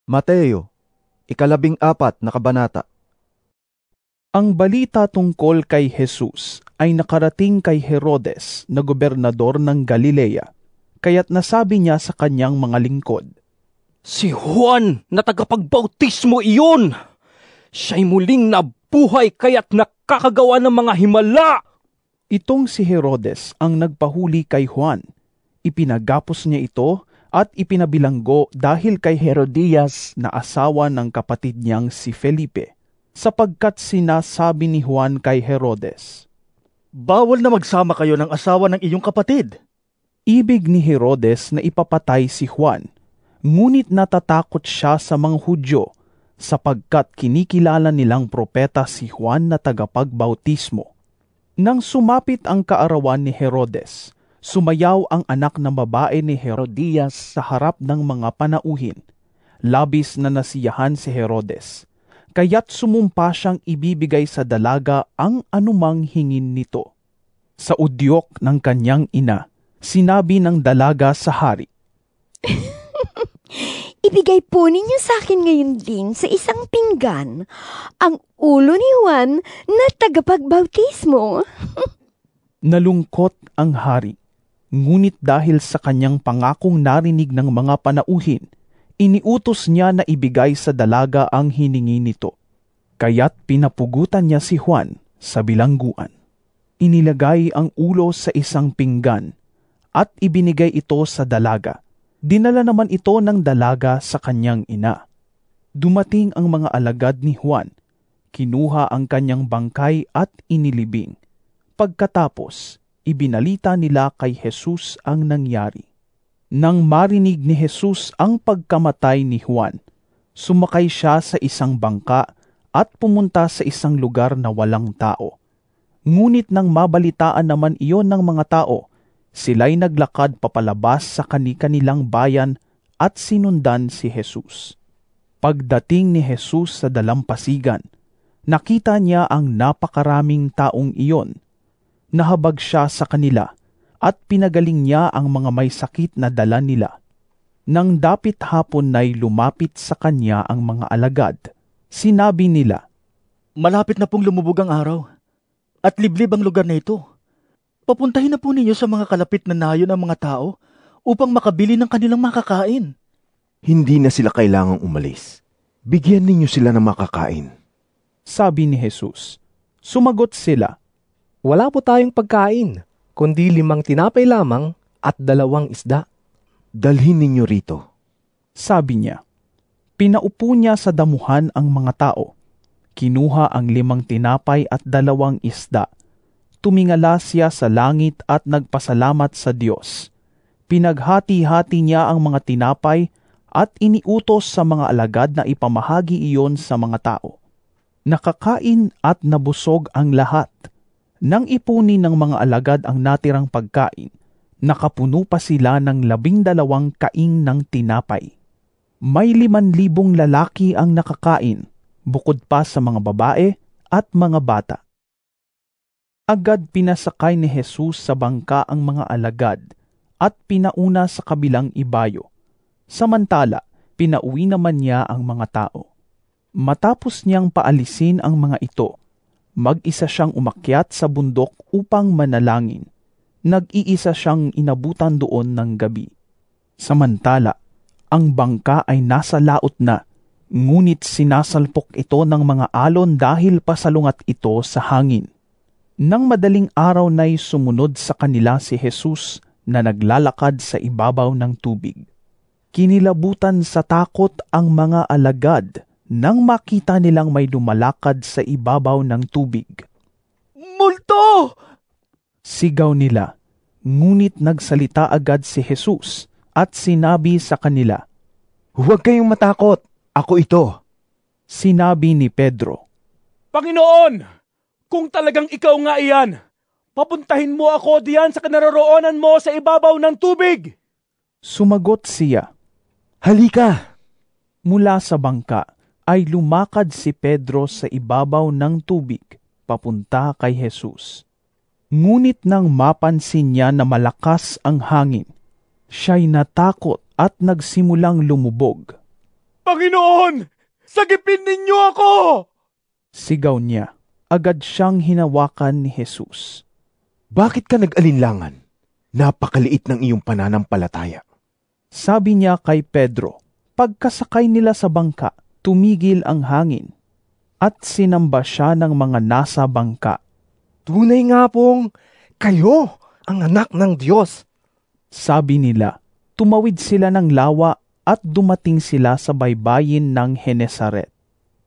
Mateo, 14 na kabanata. Ang balita tungkol kay Jesus ay nakarating kay Herodes na gobernador ng Galilea, kaya't nasabi niya sa kanyang mga lingkod, Si Juan na tagapagbautismo iyon! Siya'y muling nabuhay kaya't nakakagawa ng mga himala! Itong si Herodes ang nagpahuli kay Juan. Ipinagapos niya ito at ipinabilanggo dahil kay Herodias na asawa ng kapatid niyang si Felipe, sapagkat sinasabi ni Juan kay Herodes, Bawal na magsama kayo ng asawa ng iyong kapatid. Ibig ni Herodes na ipapatay si Juan, ngunit natatakot siya sa mga Hudyo, sapagkat kinikilala nilang propeta si Juan na tagapagbautismo. Nang sumapit ang kaarawan ni Herodes, sumayaw ang anak ng babae ni Herodias sa harap ng mga panauhin. Labis na nasiyahan si Herodes, kaya't sumumpa siyang ibibigay sa dalaga ang anumang hingin nito. Sa udyok ng kanyang ina, sinabi ng dalaga sa hari, Ibigay po ninyo sa akin ngayon din sa isang pinggan ang ulo ni Juan na tagapagbautismo. Nalungkot ang hari, ngunit dahil sa kanyang pangakong narinig ng mga panauhin, iniutos niya na ibigay sa dalaga ang hiningi nito. Kaya't pinapugutan niya si Juan sa bilangguan. Inilagay ang ulo sa isang pinggan at ibinigay ito sa dalaga. Dinala naman ito ng dalaga sa kanyang ina. Dumating ang mga alagad ni Juan, kinuha ang kanyang bangkay at inilibing. Pagkatapos, ibinalita nila kay Jesus ang nangyari. Nang marinig ni Jesus ang pagkamatay ni Juan, sumakay siya sa isang bangka at pumunta sa isang lugar na walang tao. Ngunit nang mabalitaan naman iyon ng mga tao, sila'y naglakad papalabas sa kani-kanilang bayan at sinundan si Jesus. Pagdating ni Jesus sa dalampasigan, nakita niya ang napakaraming taong iyon. Nahabag siya sa kanila at pinagaling niya ang mga may sakit na dala nila. Nang dapit hapon na'y lumapit sa kanya ang mga alagad, sinabi nila, Malapit na pong lumubog ang araw at liblib ang lugar na ito. Papuntahin na po ninyo sa mga kalapit na nayon ang mga tao upang makabili ng kanilang makakain. Hindi na sila kailangang umalis. Bigyan ninyo sila ng makakain. Sabi ni Jesus. Sumagot sila, Wala po tayong pagkain, kundi 5 tinapay lamang at 2 isda. Dalhin ninyo rito. Sabi niya. Pinaupo niya sa damuhan ang mga tao. Kinuha ang 5 tinapay at 2 isda. Tumingala siya sa langit at nagpasalamat sa Diyos. Pinaghati-hati niya ang mga tinapay at iniutos sa mga alagad na ipamahagi iyon sa mga tao. Nakakain at nabusog ang lahat. Nang ipunin ng mga alagad ang natirang pagkain, nakapuno pa sila ng 12 kaing ng tinapay. May 5,000 lalaki ang nakakain, bukod pa sa mga babae at mga bata. Agad pinasakay ni Jesus sa bangka ang mga alagad at pinauna sa kabilang ibayo. Samantala, pinauwi naman niya ang mga tao. Matapos niyang paalisin ang mga ito, mag-isa siyang umakyat sa bundok upang manalangin. Nag-iisa siyang inabutan doon ng gabi. Samantala, ang bangka ay nasa laot na, ngunit sinasalpok ito ng mga alon dahil pasalungat ito sa hangin. Nang madaling araw na'y sumunod sa kanila si Jesus na naglalakad sa ibabaw ng tubig. Kinilabutan sa takot ang mga alagad nang makita nilang may lumalakad sa ibabaw ng tubig. Multo! Sigaw nila, ngunit nagsalita agad si Jesus at sinabi sa kanila, Huwag kayong matakot, ako ito. Sinabi ni Pedro, Panginoon! Kung talagang ikaw nga iyan, papuntahin mo ako diyan sa kinaroroonan mo sa ibabaw ng tubig. Sumagot siya, Halika! Mula sa bangka ay lumakad si Pedro sa ibabaw ng tubig papunta kay Jesus. Ngunit nang mapansin niya na malakas ang hangin, siya'y natakot at nagsimulang lumubog. Panginoon, sagipin ninyo ako! Sigaw niya. Agad siyang hinawakan ni Jesus. Bakit ka nag-alinlangan? Napakaliit ng iyong pananampalataya. Sabi niya kay Pedro, pagkasakay nila sa bangka, tumigil ang hangin at sinamba siya ng mga nasa bangka. Tunay nga pong kayo ang anak ng Diyos. Sabi nila, tumawid sila ng lawa at dumating sila sa baybayin ng Genesaret.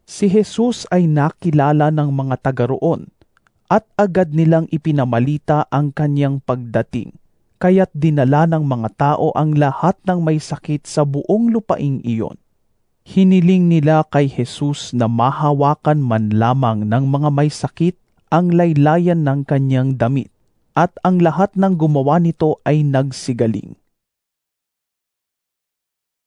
Si Jesus ay nakilala ng mga taga roon at agad nilang ipinamalita ang kanyang pagdating. Kaya't dinala ng mga tao ang lahat ng may sakit sa buong lupaing iyon. Hiniling nila kay Jesus na mahawakan man lamang ng mga may sakit ang laylayan ng kanyang damit, at ang lahat ng gumawa nito ay nagsigaling.